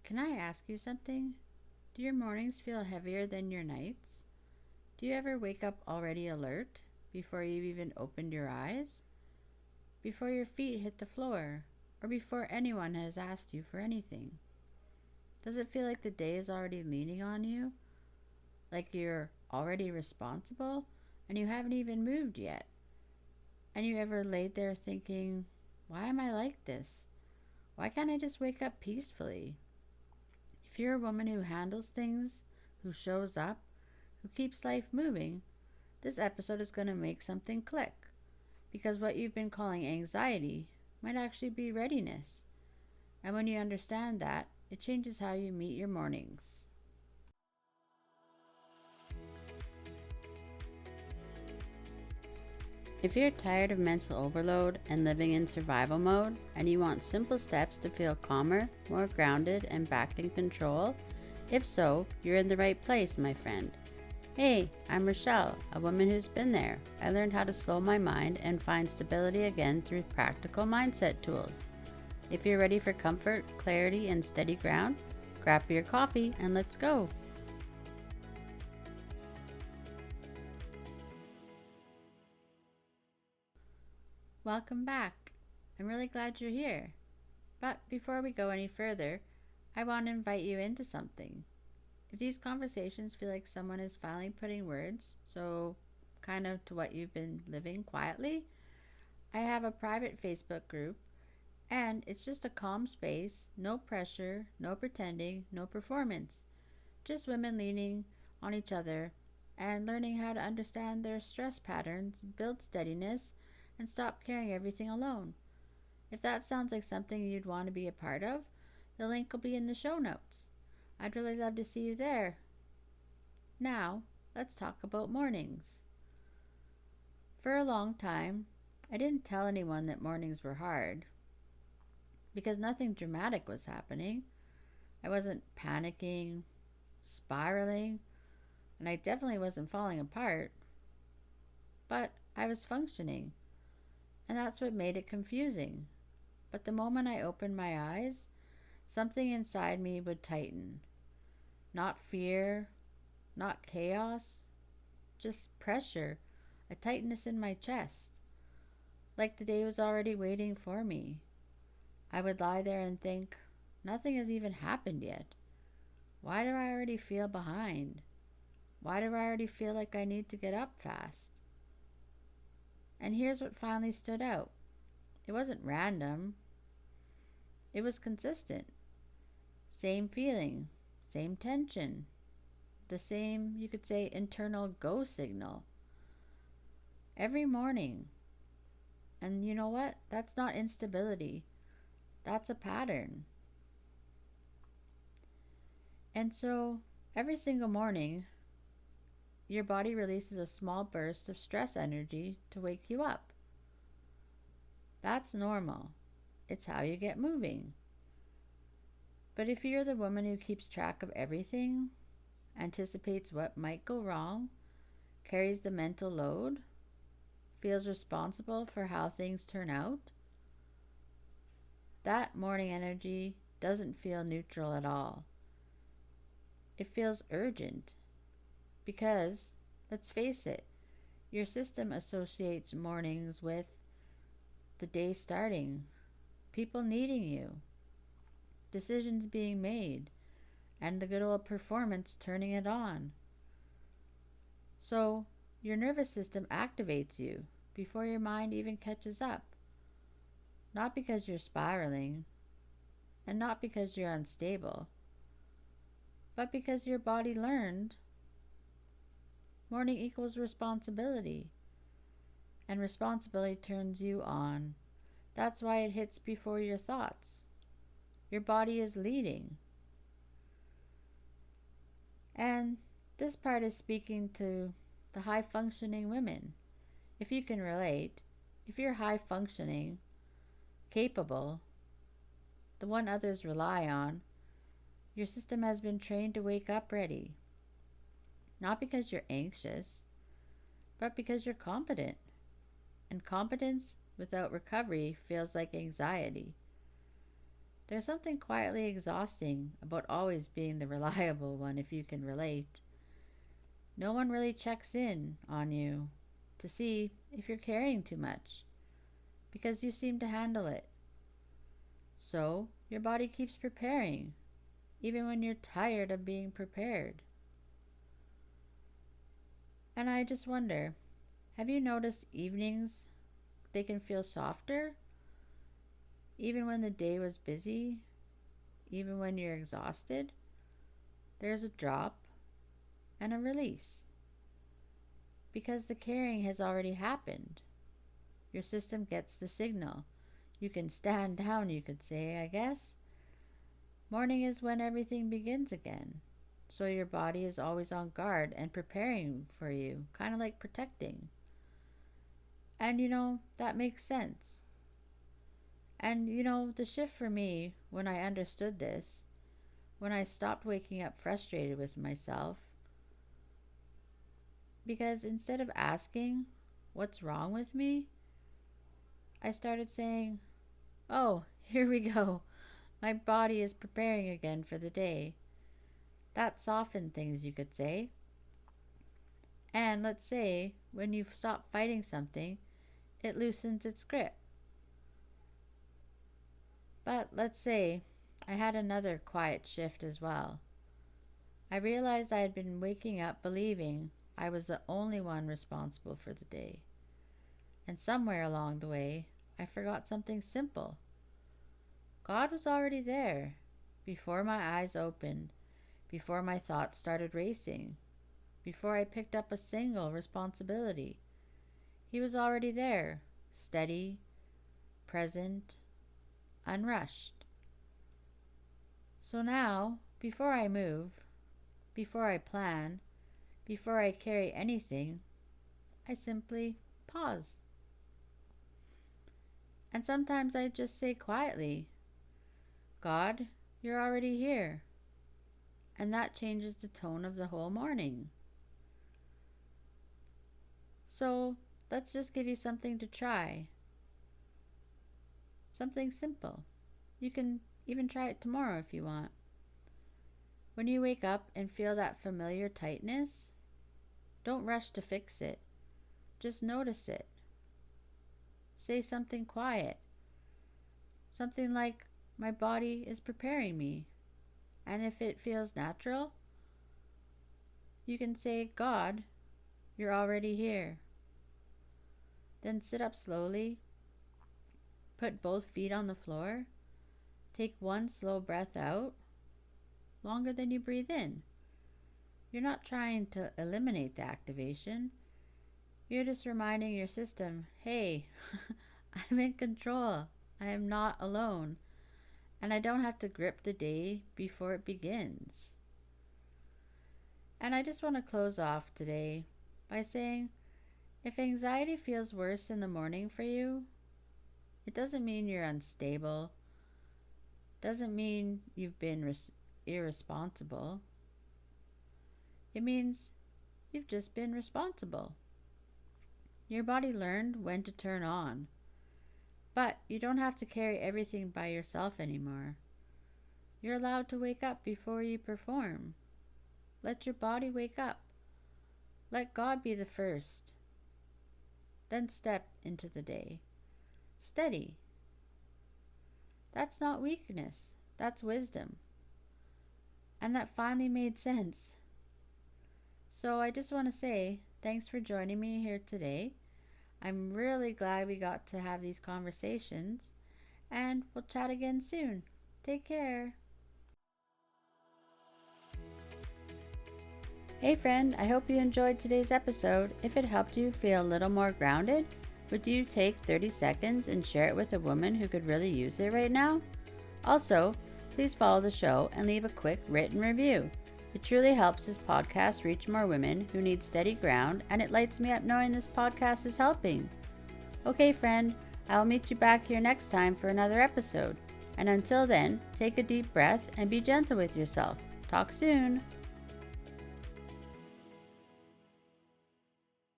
Can I ask you something? Do your mornings feel heavier than your nights? Do you ever wake up already alert before you've even opened your eyes? Before your feet hit the floor? Or before anyone has asked you for anything? Does it feel like the day is already leaning on you? Like you're already responsible and you haven't even moved yet? And you ever laid there thinking, why am I like this? Why can't I just wake up peacefully? If you're a woman who handles things, who shows up, who keeps life moving, this episode is going to make something click. Because what you've been calling anxiety might actually be readiness. And when you understand that, it changes how you meet your mornings. If you're tired of mental overload and living in survival mode, and you want simple steps to feel calmer, more grounded, and back in control, if so, you're in the right place, my friend. Hey, I'm Rochelle, a woman who's been there. I learned how to slow my mind and find stability again through practical mindset tools. If you're ready for comfort, clarity, and steady ground, grab your coffee and let's go. Welcome back. I'm really glad you're here. But before we go any further, I want to invite you into something. If these conversations feel like someone is finally putting words, so kind of to what you've been living quietly, I have a private Facebook group, and it's just a calm space, no pressure, no pretending, no performance. Just women leaning on each other and learning how to understand their stress patterns, build steadiness, and stop carrying everything alone. If that sounds like something you'd want to be a part of, the link will be in the show notes. I'd really love to see you there. Now, let's talk about mornings. For a long time, I didn't tell anyone that mornings were hard because nothing dramatic was happening. I wasn't panicking, spiraling, and I definitely wasn't falling apart. But I was functioning, and that's what made it confusing. But the moment I opened my eyes, something inside me would tighten. Not fear, not chaos, just pressure, a tightness in my chest. Like the day was already waiting for me. I would lie there and think, nothing has even happened yet. Why do I already feel behind? Why do I already feel like I need to get up fast? And here's what finally stood out. It wasn't random. It was consistent. Same feeling, same tension, the same, you could say, internal go signal. Every morning. And you know what? That's not instability. That's a pattern. And so, every single morning, your body releases a small burst of stress energy to wake you up. That's normal. It's how you get moving. But if you're the woman who keeps track of everything, anticipates what might go wrong, carries the mental load, feels responsible for how things turn out, that morning energy doesn't feel neutral at all. It feels urgent because, let's face it, your system associates mornings with the day starting, people needing you, decisions being made, and the good old performance turning it on. So, your nervous system activates you before your mind even catches up. Not because you're spiraling, and not because you're unstable, but because your body learned morning equals responsibility, and responsibility turns you on. That's why it hits before your thoughts. Your body is leading. And this part is speaking to the high functioning women. If you can relate, if you're high functioning, capable, the one others rely on, your system has been trained to wake up ready. Not because you're anxious, but because you're competent. And competence without recovery feels like anxiety. There's something quietly exhausting about always being the reliable one, if you can relate. No one really checks in on you to see if you're carrying too much because you seem to handle it. So your body keeps preparing, even when you're tired of being prepared. And I just wonder, have you noticed evenings, they can feel softer? Even when the day was busy, even when you're exhausted, there's a drop and a release. Because the carrying has already happened. Your system gets the signal. You can stand down, you could say, I guess. Morning is when everything begins again. So your body is always on guard and preparing for you, kind of like protecting. And that makes sense. And the shift for me, when I understood this, when I stopped waking up frustrated with myself, because instead of asking, what's wrong with me? I started saying, oh, here we go. My body is preparing again for the day. That softened things, you could say. And let's say, when you stop fighting something, it loosens its grip. But let's say I had another quiet shift as well. I realized I had been waking up believing I was the only one responsible for the day. And somewhere along the way, I forgot something simple. God was already there, before my eyes opened, before my thoughts started racing, before I picked up a single responsibility. He was already there, steady, present, unrushed. So now, before I move, before I plan, before I carry anything, I simply pause. And sometimes I just say quietly, God, you're already here. And that changes the tone of the whole morning. So let's just give you something to try. Something simple. You can even try it tomorrow if you want. When you wake up and feel that familiar tightness, don't rush to fix it. Just notice it. Say something quiet. Something like, my body is preparing me. And if it feels natural, you can say, God, you're already here. Then sit up slowly. Put both feet on the floor. Take one slow breath out, longer than you breathe in. You're not trying to eliminate the activation. You're just reminding your system, hey, I'm in control. I am not alone. And I don't have to grip the day before it begins. And I just want to close off today by saying, if anxiety feels worse in the morning for you, it doesn't mean you're unstable. Doesn't mean you've been irresponsible. It means you've just been responsible. Your body learned when to turn on. But you don't have to carry everything by yourself anymore. You're allowed to wake up before you perform. Let your body wake up. Let God be the first. Then step into the day. Steady. That's not weakness. That's wisdom. And that finally made sense. So I just want to say thanks for joining me here today. I'm really glad we got to have these conversations, and we'll chat again soon. Take care. Hey friend, I hope you enjoyed today's episode. If it helped you feel a little more grounded, would you take 30 seconds and share it with a woman who could really use it right now? Also, please follow the show and leave a quick written review. It truly helps this podcast reach more women who need steady ground, and it lights me up knowing this podcast is helping. Okay, friend, I'll meet you back here next time for another episode. And until then, take a deep breath and be gentle with yourself. Talk soon.